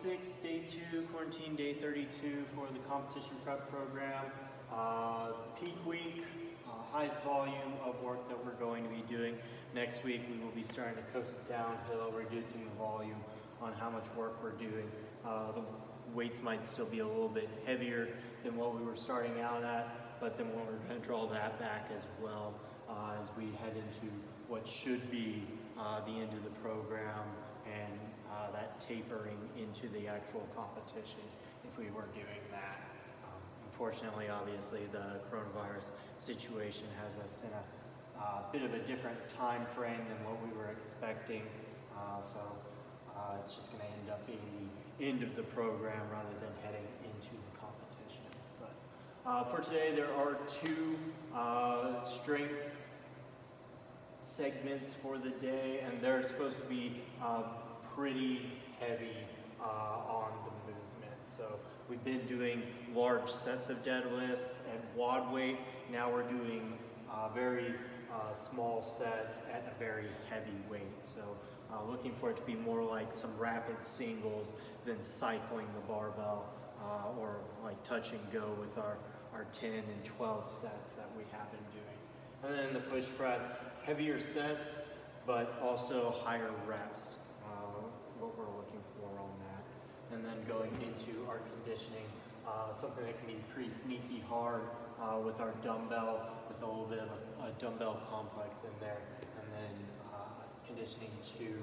Wk6, day 2, quarantine day 32 for the competition prep program. Peak week, highest volume of work that we're going to be doing. Next week we will be starting to coast downhill, reducing the volume on how much work we're doing. The weights might still be a little bit heavier than what we were starting out at, but then we're going to draw that back as well as we head into what should be the end of the program and that tapering into the actual competition if we were doing that. Unfortunately, obviously, the coronavirus situation has us in a bit of a different time frame than what we were expecting. So it's just going to end up being the end of the program rather than heading into the competition. But for today, there are two strength segments for the day, and they're supposed to be pretty heavy on the movement. So we've been doing large sets of deadlifts at WOD weight. Now we're doing very small sets at a very heavy weight. So looking for it to be more like some rapid singles than cycling the barbell or like touch and go with our 10 and 12 sets that we have been doing. And then the push press, heavier sets, but also higher reps, what we're looking for on that. And then going into our conditioning, something that can be pretty sneaky hard with our dumbbell, with a little bit of a dumbbell complex in there. And then conditioning to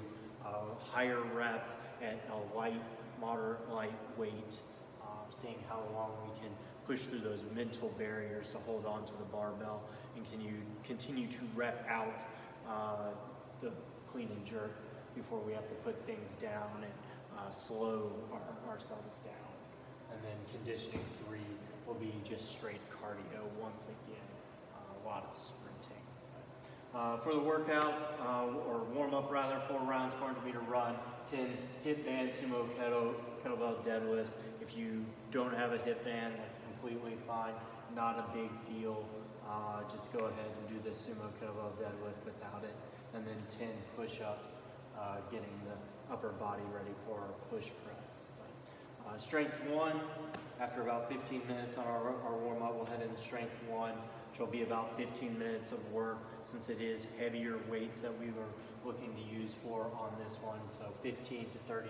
higher reps at a light, moderate light weight, seeing how long we can push through those mental barriers to hold on to the barbell and can you continue to rep out the clean and jerk before we have to put things down and slow ourselves down. And then conditioning 3 will be just straight cardio once again, a lot of sprinting. For the workout, or warm-up rather, 4 rounds, 400 meter run, 10 hip band sumo kettlebell deadlifts. If you don't have a hip band, that's completely fine, not a big deal. Just go ahead and do the sumo kettlebell deadlift without it. And then 10 push-ups, getting the upper body ready for our push press. But, strength 1, after about 15 minutes on our warm-up, we'll head into strength 1, which will be about 15 minutes of work since it is heavier weights that we were looking to use for on this one. So 15 to 30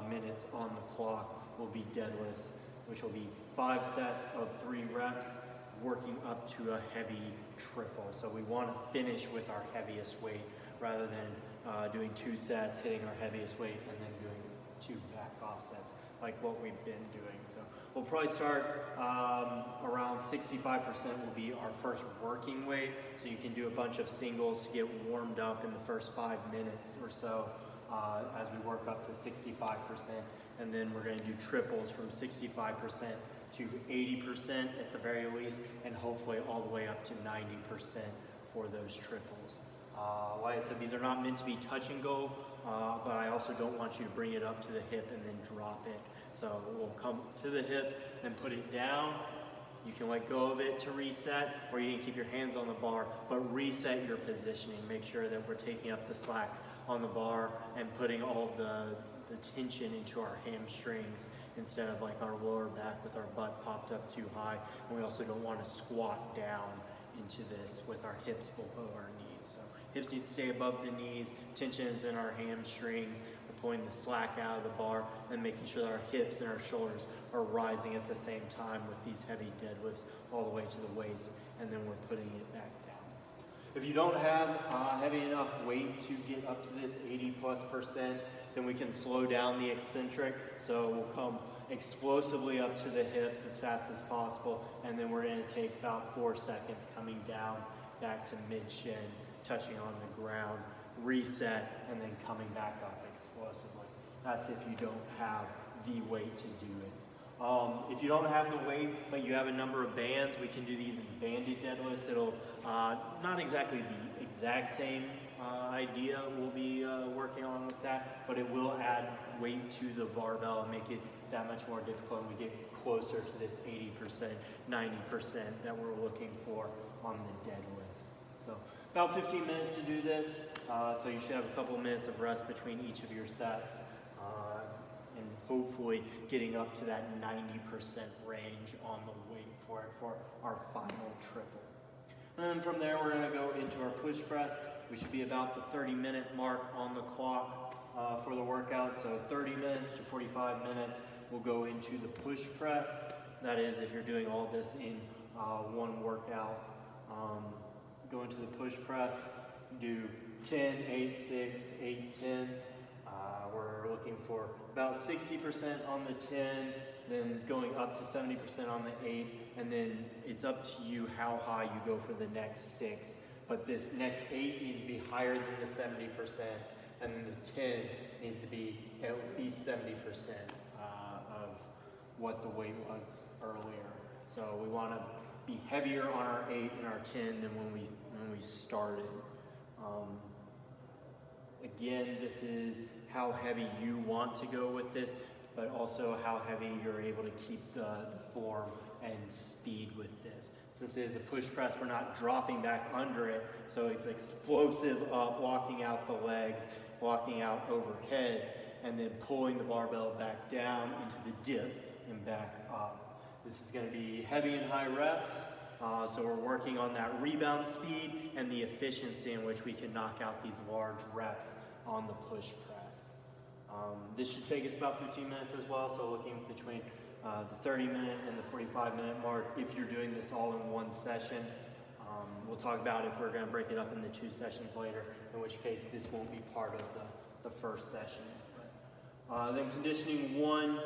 minutes on the clock will be deadlifts, which will be 5 sets of 3 reps, working up to a heavy triple. So we want to finish with our heaviest weight rather than doing 2 sets, hitting our heaviest weight, and then doing 2 back offsets like what we've been doing. So we'll probably start around 65% will be our first working weight. So you can do a bunch of singles to get warmed up in the first 5 minutes or so as we work up to 65%. And then we're going to do triples from 65% to 80% at the very least, and hopefully all the way up to 90% for those triples. Like I said, these are not meant to be touch and go, but I also don't want you to bring it up to the hip and then drop it. So we'll come to the hips, then put it down. You can let go of it to reset, or you can keep your hands on the bar, but reset your positioning. Make sure that we're taking up the slack on the bar and putting all the tension into our hamstrings instead of like our lower back with our butt popped up too high. And we also don't want to squat down into this with our hips below our knees. So hips need to stay above the knees, tension is in our hamstrings, we're pulling the slack out of the bar and making sure that our hips and our shoulders are rising at the same time with these heavy deadlifts all the way to the waist, and then we're putting it back down. If you don't have heavy enough weight to get up to this 80+%, then we can slow down the eccentric. So we'll come explosively up to the hips as fast as possible, and then we're going to take about 4 seconds coming down back to mid-shin, touching on the ground, reset, and then coming back up explosively. That's if you don't have the weight to do it. If you don't have the weight, but you have a number of bands, we can do these as banded deadlifts. It'll not exactly the exact same idea we'll be working on with that, but it will add weight to the barbell and make it that much more difficult, and we get closer to this 80%, 90% that we're looking for on the deadlifts. So about 15 minutes to do this, so you should have a couple of minutes of rest between each of your sets, and hopefully hopefully getting up to that 90% range on the weight for it for our final triple. And then from there, we're going to go into our push press. We should be about the 30-minute mark on the clock for the workout. So 30 minutes to 45 minutes, we'll go into the push press. That is, if you're doing all this in one workout. Go into the push press, do 10, 8, 6, 8, 10. We're looking for about 60% on the 10, then going up to 70% on the 8, and then it's up to you how high you go for the next 6. But this next 8 needs to be higher than the 70%, and then the 10 needs to be at least 70% of what the weight was earlier. So we want to be heavier on our 8 and our 10 than when we started. Again, this is how heavy you want to go with this, but also how heavy you're able to keep the form and speed with this. Since it is a push press, we're not dropping back under it, so it's explosive up, walking out the legs, walking out overhead, and then pulling the barbell back down into the dip and back up. This is going to be heavy and high reps, so we're working on that rebound speed and the efficiency in which we can knock out these large reps on the push press. This should take us about 15 minutes as well, so looking between the 30-minute and the 45-minute mark if you're doing this all in one session. We'll talk about if we're going to break it up into 2 sessions later, in which case this won't be part of the first session. Then conditioning 1,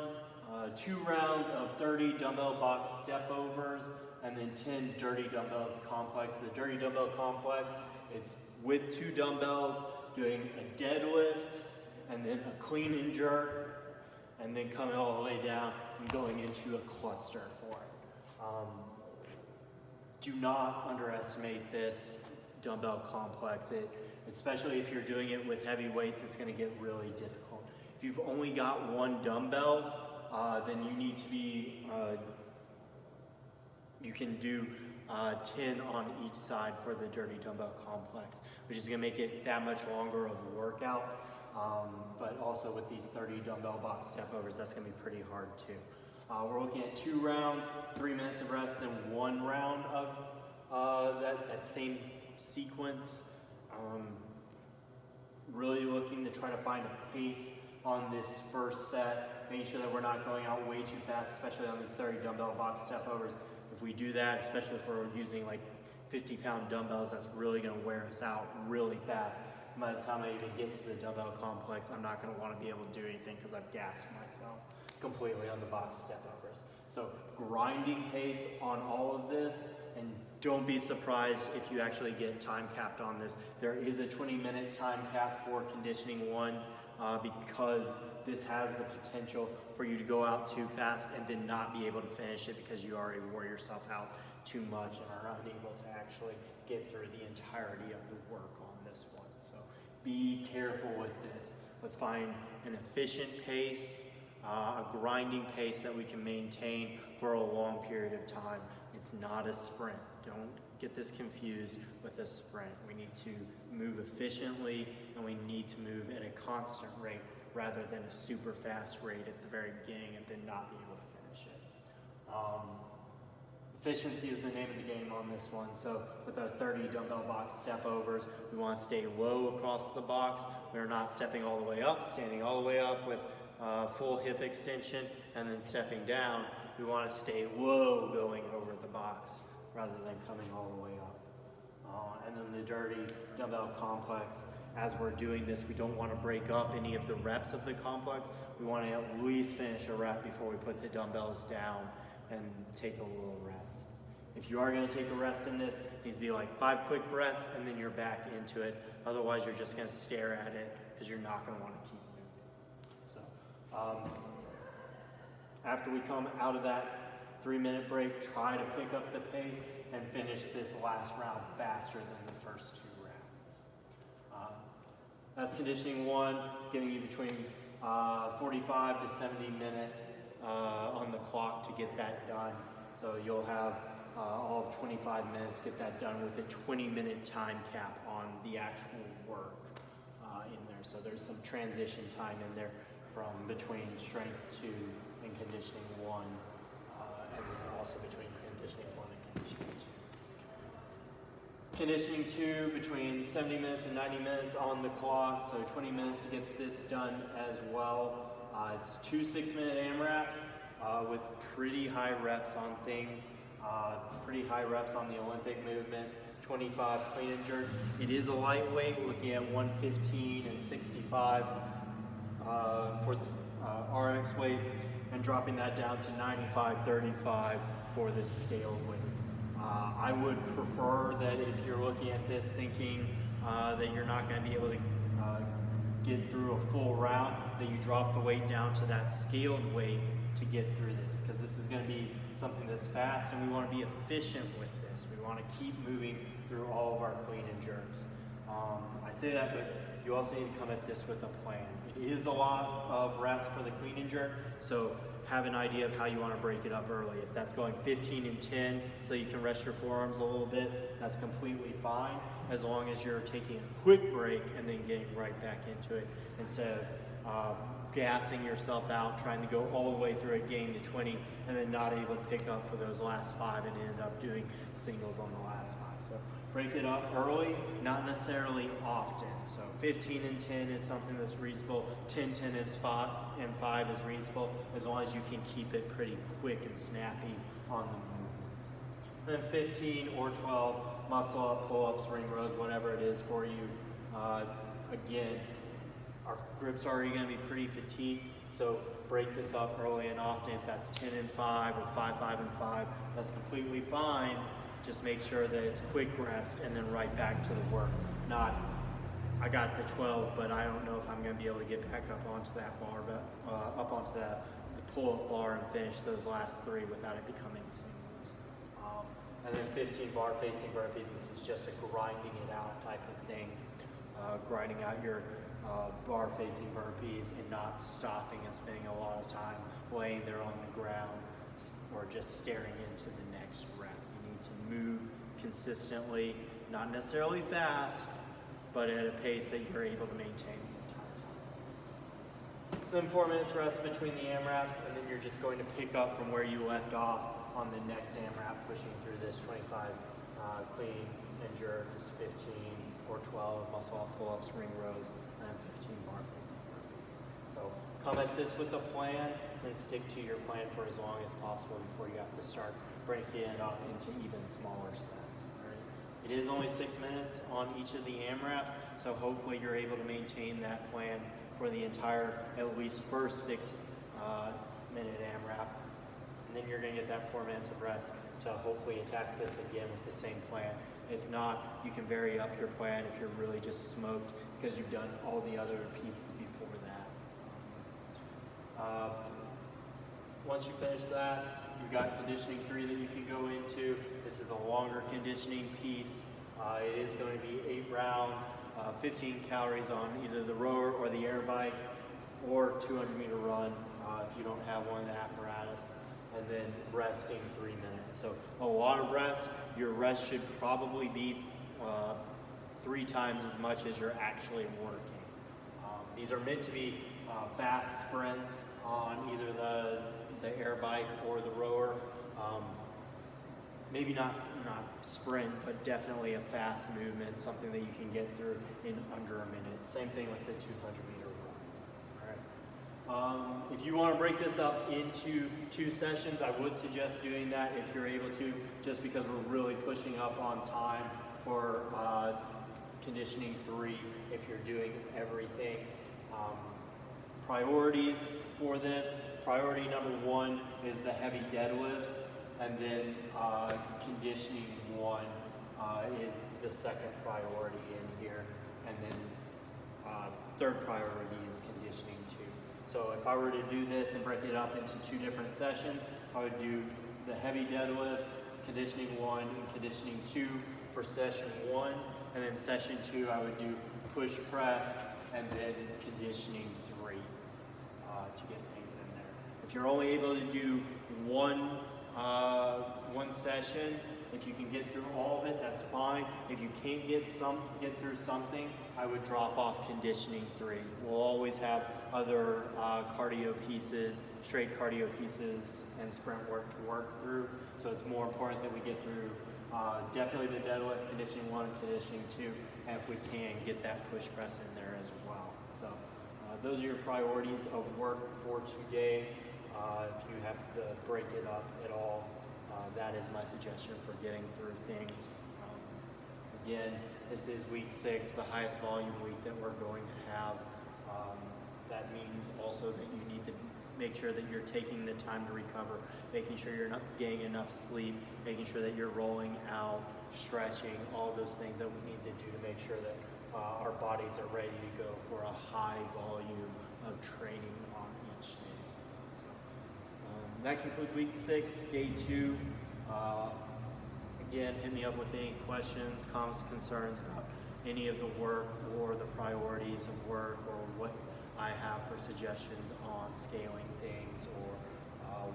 2 rounds of 30 dumbbell box step overs, and then 10 dirty dumbbell complex. The dirty dumbbell complex, it's with 2 dumbbells, doing a deadlift, and then a clean and jerk, and then coming all the way down and going into a cluster for it. Do not underestimate this dumbbell complex. Especially if you're doing it with heavy weights, it's going to get really difficult. If you've only got 1 dumbbell, then you need to be, you can do 10 on each side for the dirty dumbbell complex, which is going to make it that much longer of a workout. But also with these 30 dumbbell box step overs, that's going to be pretty hard too. We're looking at 2 rounds, 3 minutes of rest, then 1 round of that same sequence. Really looking to try to find a pace on this first set, making sure that we're not going out way too fast, especially on these 30 dumbbell box step overs. If we do that, especially if we're using like 50-pound dumbbells, that's really going to wear us out really fast. By the time I even get to the dumbbell complex, I'm not going to want to be able to do anything because I've gassed myself completely on the box step overs. So grinding pace on all of this, and don't be surprised if you actually get time capped on this. There is a 20-minute time cap for conditioning 1 because this has the potential for you to go out too fast and then not be able to finish it because you already wore yourself out too much and are unable to actually get through the entirety of the work on this one. So be careful with this. Let's find an efficient pace, a grinding pace that we can maintain for a long period of time. It's not a sprint. Don't get this confused with a sprint. We need to move efficiently, and we need to move at a constant rate rather than a super fast rate at the very beginning and then not be able to finish it. Efficiency is the name of the game on this one. So with our 30 dumbbell box step overs, we want to stay low across the box. We're not stepping all the way up, standing all the way up with full hip extension, and then stepping down. We want to stay low going over the box rather than coming all the way up. And then the dirty dumbbell complex, as we're doing this, we don't want to break up any of the reps of the complex. We want to at least finish a rep before we put the dumbbells down and take a little rest. If you are going to take a rest in this, it needs to be like 5 quick breaths and then you're back into it. Otherwise, you're just going to stare at it because you're not going to want to keep moving. So after we come out of that 3-minute break, try to pick up the pace and finish this last round faster than the first 2 rounds. That's conditioning 1, giving you between 45 to 70 minutes on the clock to get that done. So you'll have all of 25 minutes to get that done with a 20-minute time cap on the actual work in there. So there's some transition time in there from between strength 2 and conditioning 1, and then also between conditioning 1 and conditioning 2. Conditioning 2 between 70 minutes and 90 minutes on the clock, so 20 minutes to get this done as well. It's 2 6-minute AMRAPs with pretty high reps on things, pretty high reps on the Olympic movement, 25 clean and jerks. It is a lightweight, looking at 115 and 65 for the RX weight, and dropping that down to 95-35 for the scaled weight. I would prefer that if you're looking at this thinking that you're not going to be able to get through a full round, that you drop the weight down to that scaled weight to get through this, because this is going to be something that's fast and we want to be efficient with this. We want to keep moving through all of our clean and jerks. I say that, but you also need to come at this with a plan. It is a lot of reps for the clean and jerk, so have an idea of how you want to break it up early. If that's going 15 and 10 so you can rest your forearms a little bit, that's completely fine, as long as you're taking a quick break and then getting right back into it, instead of gassing yourself out, trying to go all the way through it, getting to 20, and then not able to pick up for those last 5 and end up doing singles on the last 5. So break it up early, not necessarily often. So 15 and 10 is something that's reasonable, 10, 10 is 5, and 5 is reasonable, as long as you can keep it pretty quick and snappy on the movements. Then 15 or 12, muscle up, pull-ups, ring rows, whatever it is for you. Again, our grip's already going to be pretty fatigued, so break this up early and often. If that's 10 and 5 or 5, 5 and 5, that's completely fine. Just make sure that it's quick rest and then right back to the work. Not, I got the 12, but I don't know if I'm going to be able to get back up onto that bar, up onto the pull-up bar and finish those last 3 without it becoming singles. And then 15 bar facing burpees. This is just a grinding it out type of thing. Grinding out your bar facing burpees and not stopping and spending a lot of time laying there on the ground or just staring into the next rep. You need to move consistently, not necessarily fast, but at a pace that you're able to maintain the entire time. Then 4 minutes rest between the AMRAPs, and then you're just going to pick up from where you left off on the next AMRAP, pushing through this 25 clean and jerks, 15 or 12 muscle up pull-ups, ring rows, and 15 bar facing burpees. So come at this with a plan and stick to your plan for as long as possible before you have to start breaking it up into even smaller sets. Right? It is only 6 minutes on each of the AMRAPs, so hopefully you're able to maintain that plan for the entire, at least first 6 minute AMRAP. And then you're going to get that 4 minutes of rest to hopefully attack this again with the same plan. If not, you can vary up your plan if you're really just smoked because you've done all the other pieces before that. Once you finish that, you've got conditioning 3 that you can go into. This is a longer conditioning piece. It is going to be 8 rounds, 15 calories on either the rower or the air bike, or 200-meter run if you don't have one of the apparatus, and then resting 3 minutes. So a lot of rest. Your rest should probably be 3 times as much as you're actually working. These are meant to be fast sprints on either the air bike or the rower. Maybe not sprint, but definitely a fast movement, something that you can get through in under a minute. Same thing with the 200-meter run. All right. If you want to break this up into 2 sessions, I would suggest doing that if you're able to, just because we're really pushing up on time for conditioning 3 if you're doing everything. Priorities for this. Priority number 1 is the heavy deadlifts, and then conditioning 1 is the second priority in here, and then third priority is conditioning 2. So if I were to do this and break it up into 2 different sessions, I would do the heavy deadlifts, conditioning 1 and conditioning 2 for session 1, and then session 2 I would do push press and then conditioning 3 to get things in there. If you're only able to do one session, if you can get through all of it, that's fine. If you can't get through something, I would drop off conditioning 3. We'll always have other cardio pieces, straight cardio pieces and sprint work to work through. So it's more important that we get through definitely the deadlift, conditioning 1, conditioning 2, and if we can, get that push press in there as well. So those are your priorities of work for today. If you have to break it up at all, that is my suggestion for getting through things. Again, this is week 6, the highest volume week that we're going to have. That means also that you need to make sure that you're taking the time to recover, making sure you're not getting enough sleep, making sure that you're rolling out, stretching, all those things that we need to do to make sure that our bodies are ready to go for a high volume of training on each day. So, that concludes week 6, day 2. Again, hit me up with any questions, comments, concerns about any of the work or the priorities of work or what I have for suggestions on scaling things or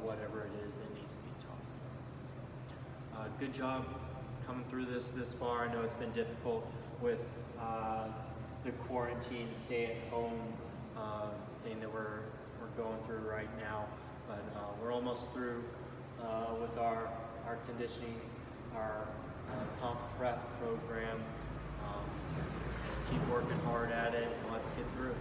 whatever it is that needs to be taught. So, good job coming through this far. I know it's been difficult with the quarantine, stay-at-home thing that we're going through right now, but we're almost through with our conditioning, our comp prep program. Keep working hard at it, and let's get through it.